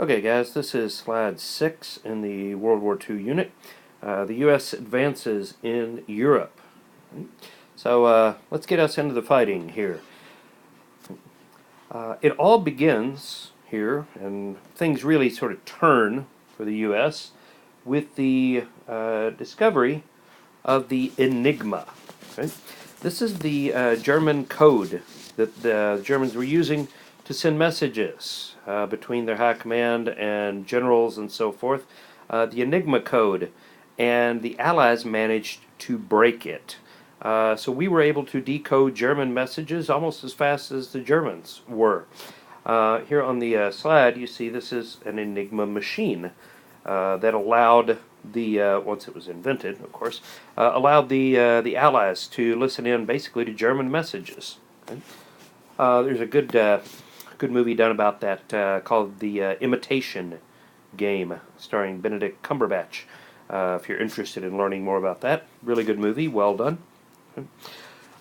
Okay guys, this is slide 6 in the World War II unit. The U.S. advances in Europe. So let's get us into the fighting here. It all begins here, and things really sort of turn for the U.S. with the discovery of the Enigma. Okay? This is the German code that the Germans were using to send messages between their high command and generals and so forth. The Enigma code, and the Allies managed to break it. So we were able to decode German messages almost as fast as the Germans were. Here on the slide you see this is an Enigma machine that allowed the, once it was invented of course, allowed the Allies to listen in basically to German messages. Okay? There's a good movie done about that called The Imitation Game, starring Benedict Cumberbatch. If you're interested in learning more about that, really good movie, well done.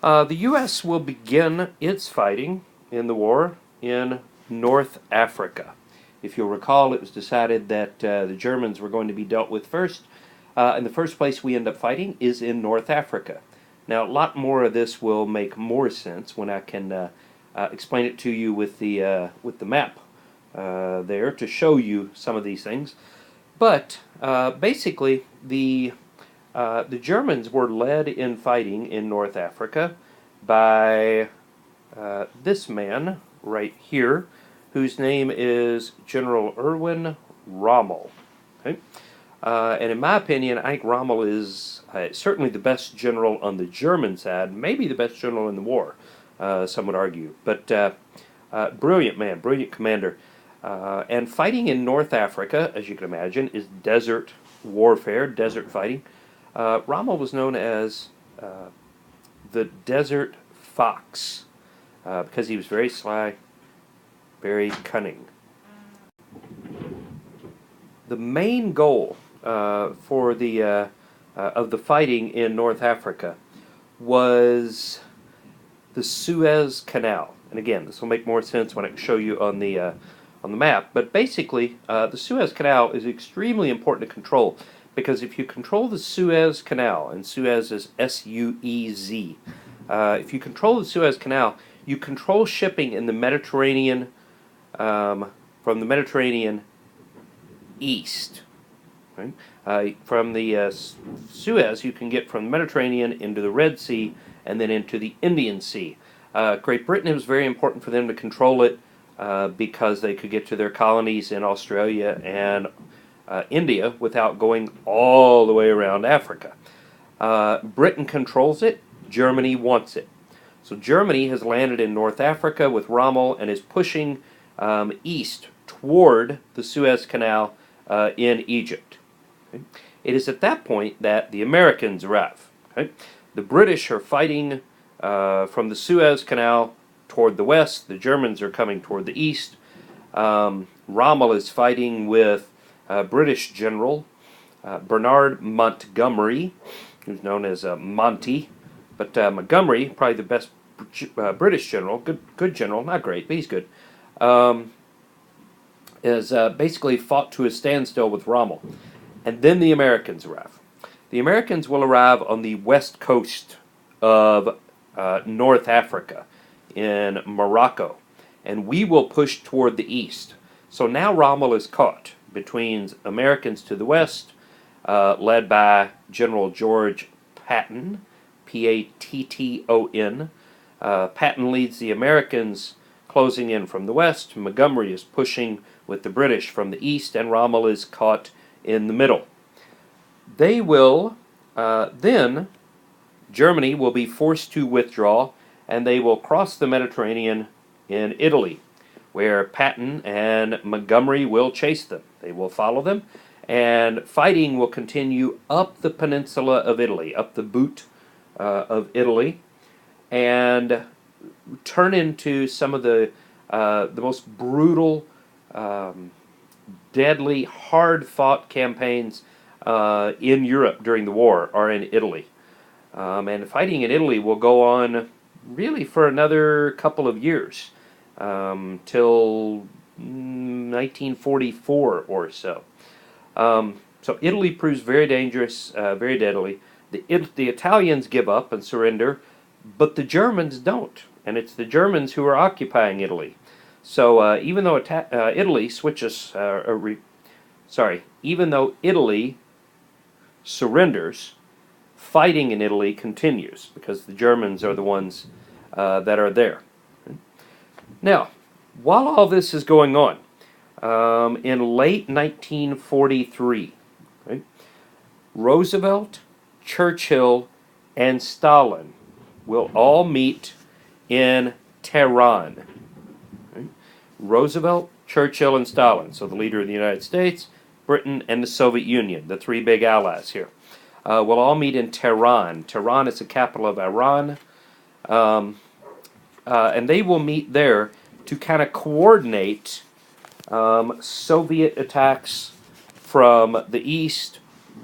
The U.S. will begin its fighting in the war in North Africa. If you'll recall, it was decided that the Germans were going to be dealt with first, and the first place we end up fighting is in North Africa. Now, a lot more of this will make more sense when I can explain it to you with the map there to show you some of these things. But basically, the Germans were led in fighting in North Africa by this man right here, whose name is General Erwin Rommel. Okay? And in my opinion, I think Rommel is certainly the best general on the German side, maybe the best general in the war, some would argue. But brilliant man, brilliant commander. And fighting in North Africa, as you can imagine, is desert warfare, desert fighting. Rommel was known as the Desert Fox because he was very sly, very cunning. The main goal for the of the fighting in North Africa was the Suez Canal. And again, this will make more sense when I show you on the map. But basically, the Suez Canal is extremely important to control, because if you control the Suez Canal, and Suez is S-U-E-Z, if you control the Suez Canal, you control shipping in the Mediterranean, from the Mediterranean east. Right? From the Suez, you can get from the Mediterranean into the Red Sea and then into the Indian Sea. Great Britain, it was very important for them to control it because they could get to their colonies in Australia and India without going all the way around Africa. Britain controls it. Germany wants it. So Germany has landed in North Africa with Rommel and is pushing east toward the Suez Canal in Egypt. Okay? It is at that point that the Americans arrive. Okay? The British are fighting from the Suez Canal toward the west. The Germans are coming toward the east. Rommel is fighting with British General Bernard Montgomery, who's known as Monty. But Montgomery, probably the best British general, good general, not great, but he's good, is basically fought to a standstill with Rommel. And then the Americans arrive. The Americans will arrive on the west coast of North Africa, in Morocco, and we will push toward the east. So now Rommel is caught between Americans to the west, led by General George Patton, P-A-T-T-O-N. Patton leads the Americans closing in from the west. Montgomery is pushing with the British from the east, and Rommel is caught in the middle. They will, then Germany will be forced to withdraw, and they will cross the Mediterranean in Italy, where Patton and Montgomery will chase them. They will follow them, and fighting will continue up the peninsula of Italy, up the boot of Italy, and turn into some of the most brutal, deadly, hard-fought campaigns in Europe during the war are in Italy. And fighting in Italy will go on really for another couple of years, till 1944 or so. So Italy proves very dangerous, very deadly. The Italians give up and surrender, but the Germans don't, and it's the Germans who are occupying Italy. So even though Italy switches, even though Italy surrenders, fighting in Italy continues because the Germans are the ones that are there. Now, while all this is going on, in late 1943, right, Roosevelt, Churchill, and Stalin will all meet in Tehran. Right? Roosevelt, Churchill, and Stalin, so the leader of the United States, Britain, and the Soviet Union, the three big allies here, will all meet in Tehran. Tehran is the capital of Iran, and they will meet there to kind of coordinate Soviet attacks from the east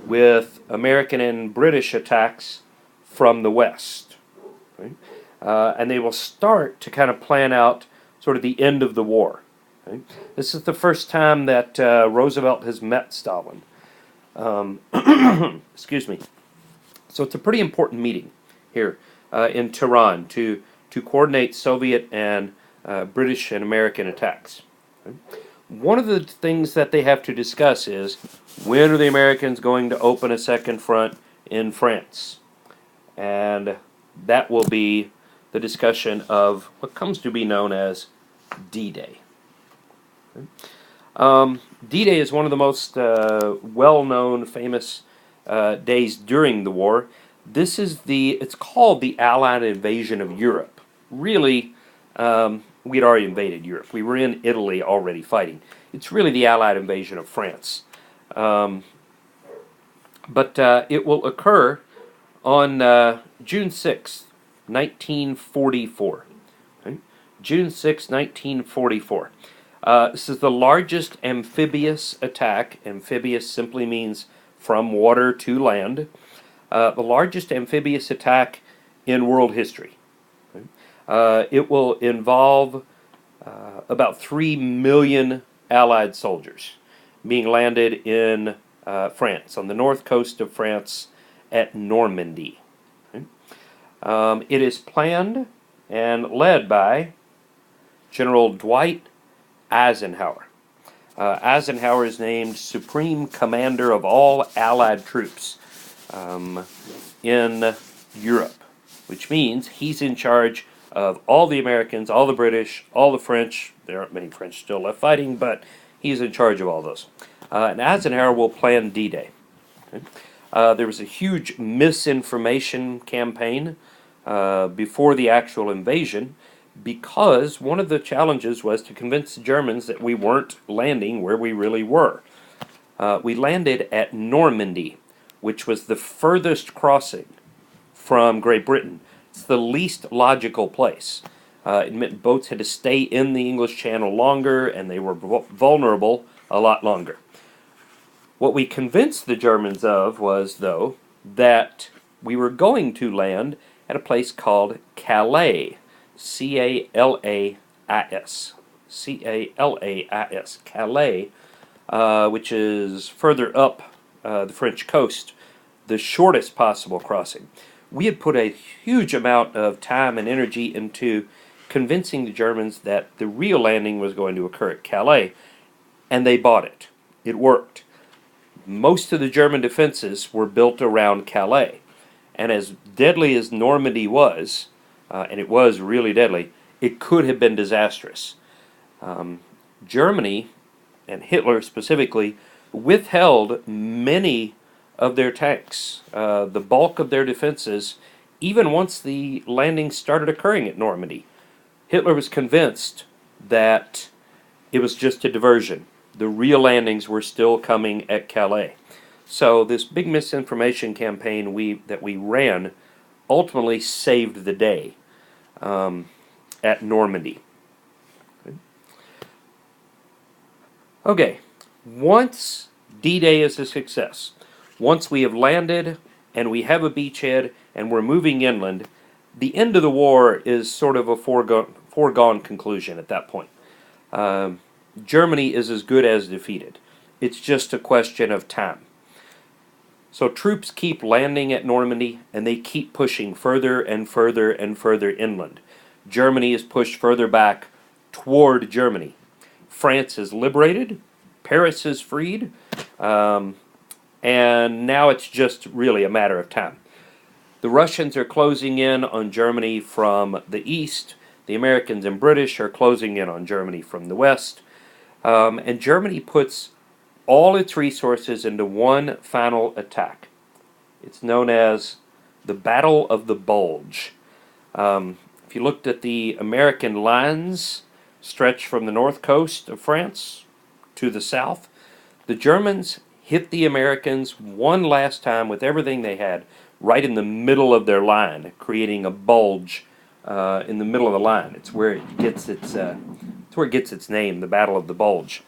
with American and British attacks from the west. Right? And they will start to kind of plan out sort of the end of the war. Right? This is the first time that Roosevelt has met Stalin. Excuse me. So it's a pretty important meeting here in Tehran to coordinate Soviet and British and American attacks. Right? One of the things that they have to discuss is when are the Americans going to open a second front in France? And that will be the discussion of what comes to be known as D-Day. D-Day is one of the most well-known, famous days during the war. It's called the Allied invasion of Europe. Really, we'd already invaded Europe. We were in Italy already fighting. It's really the Allied invasion of France. But it will occur on June 6th, 1944. Okay? June 6, 1944. This is the largest amphibious attack. Amphibious simply means from water to land. The largest amphibious attack in world history. Okay? It will involve about 3 million Allied soldiers being landed in France, on the north coast of France at Normandy. Okay? It is planned and led by General Dwight Eisenhower. Eisenhower is named Supreme Commander of all Allied troops in Europe, which means he's in charge of all the Americans, all the British, all the French. There aren't many French still left fighting, but he's in charge of all those. And Eisenhower will plan D-Day. Okay? There was a huge misinformation campaign before the actual invasion, because one of the challenges was to convince the Germans that we weren't landing where we really were. We landed at Normandy, which was the furthest crossing from Great Britain. It's the least logical place. It meant boats had to stay in the English Channel longer, and they were vulnerable a lot longer. What we convinced the Germans of was, though, that we were going to land at a place called Calais. C-A-L-A-I-S. C-A-L-A-I-S. Calais, which is further up the French coast, the shortest possible crossing. We had put a huge amount of time and energy into convincing the Germans that the real landing was going to occur at Calais, and they bought it. It worked. Most of the German defenses were built around Calais, and as deadly as Normandy was, and it was really deadly, it could have been disastrous. Germany, and Hitler specifically, withheld many of their tanks, the bulk of their defenses, even once the landings started occurring at Normandy. Hitler was convinced that it was just a diversion. The real landings were still coming at Calais. So this big misinformation campaign that we ran ultimately saved the day at Normandy. Okay, once D-Day is a success, once we have landed and we have a beachhead and we're moving inland, the end of the war is sort of a foregone conclusion at that point. Germany is as good as defeated. It's just a question of time. So troops keep landing at Normandy, and they keep pushing further and further and further inland. Germany is pushed further back toward Germany. France is liberated, Paris is freed, and now it's just really a matter of time. The Russians are closing in on Germany from the east. The Americans and British are closing in on Germany from the west. And Germany puts all its resources into one final attack. It's known as the Battle of the Bulge. If you looked at the American lines stretched from the north coast of France to the south, the Germans hit the Americans one last time with everything they had right in the middle of their line, creating a bulge in the middle of the line. It's where it gets its name, the Battle of the Bulge.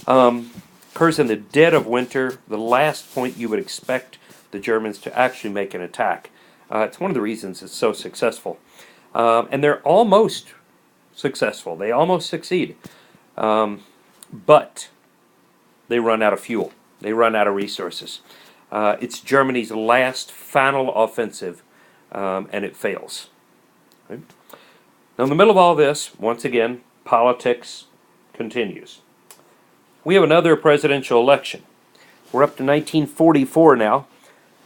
Occurs in the dead of winter, the last point you would expect the Germans to actually make an attack. It's one of the reasons it's so successful. And they're almost successful. They almost succeed. But they run out of fuel. They run out of resources. It's Germany's last final offensive, and it fails. Okay? Now, in the middle of all this, once again, politics continues. We have another presidential election. We're up to 1944 now,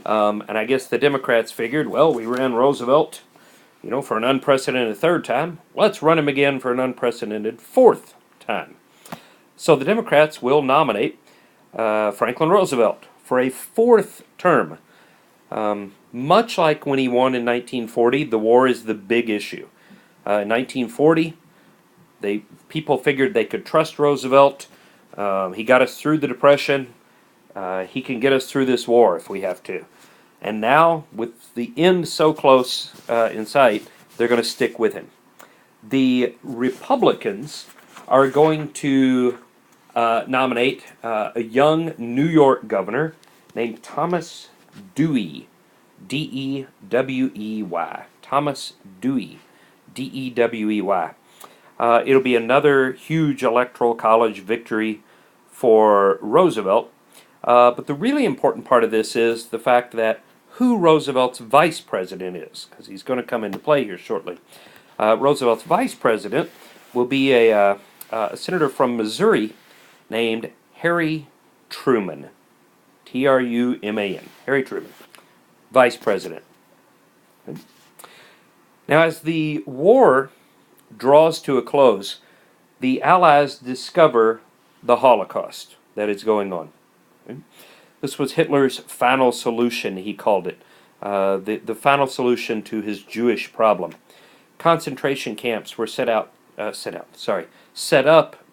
and I guess the Democrats figured, well, we ran Roosevelt, for an unprecedented third time. Let's run him again for an unprecedented fourth time. So the Democrats will nominate Franklin Roosevelt for a fourth term. Much like when he won in 1940, the war is the big issue. In 1940, people figured they could trust Roosevelt. He got us through the Depression. He can get us through this war if we have to. And now, with the end so close in sight, they're going to stick with him. The Republicans are going to nominate a young New York governor named Thomas Dewey, D-E-W-E-Y. Thomas Dewey, D-E-W-E-Y. It'll be another huge electoral college victory for Roosevelt. But the really important part of this is the fact that who Roosevelt's vice president is, because he's going to come into play here shortly. Roosevelt's vice president will be a senator from Missouri named Harry Truman. T-R-U-M-A-N. Harry Truman. Vice president. Okay. Now, as the war draws to a close, the Allies discover the Holocaust that is going on. Okay. This was Hitler's final solution, he called it. The final solution to his Jewish problem. Concentration camps were set up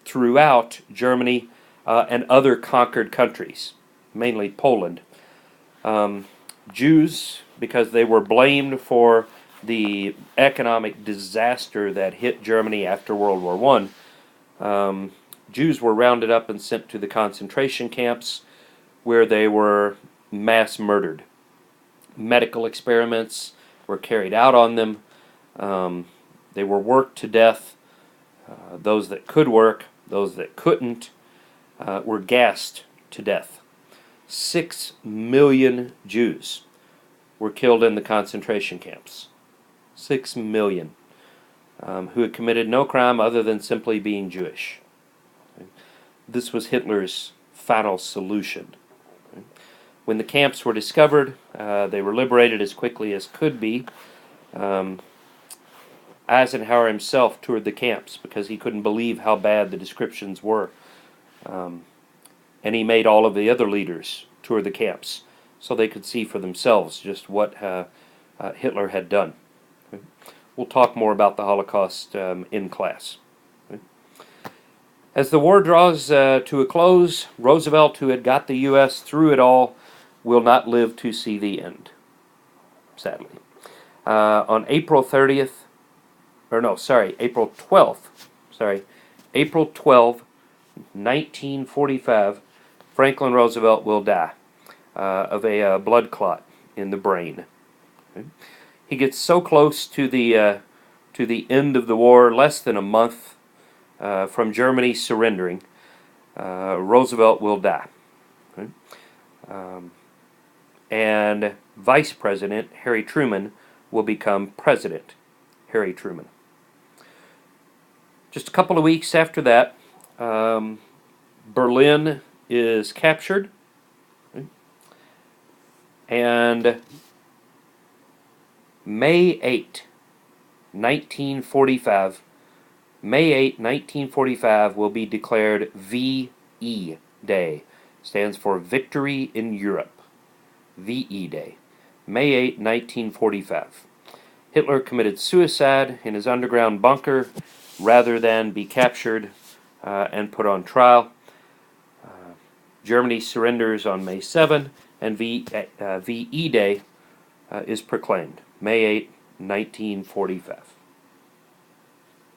throughout Germany and other conquered countries, mainly Poland. Jews, because they were blamed for the economic disaster that hit Germany after World War I, Jews were rounded up and sent to the concentration camps where they were mass murdered. Medical experiments were carried out on them. They were worked to death. Those that could work, those that couldn't, were gassed to death. 6 million Jews were killed in the concentration camps. 6 million, who had committed no crime other than simply being Jewish. Okay. This was Hitler's final solution. Okay. When the camps were discovered, they were liberated as quickly as could be. Eisenhower himself toured the camps because he couldn't believe how bad the descriptions were. And he made all of the other leaders tour the camps so they could see for themselves just what Hitler had done. Okay. We'll talk more about the Holocaust in class. Okay. As the war draws to a close, Roosevelt, who had got the U.S. through it all, will not live to see the end, sadly. On April 12th, April 12, 1945, Franklin Roosevelt will die of a blood clot in the brain. Okay. He gets so close to the end of the war, less than a month from Germany surrendering, Roosevelt will die. Right? And Vice President Harry Truman will become President Harry Truman. Just a couple of weeks after that, Berlin is captured, right? And May 8, 1945, May 8, 1945 will be declared VE Day. Stands for Victory in Europe. VE Day. May 8, 1945. Hitler committed suicide in his underground bunker rather than be captured and put on trial. Germany surrenders on May 7, and VE Day is proclaimed. May 8, 1945.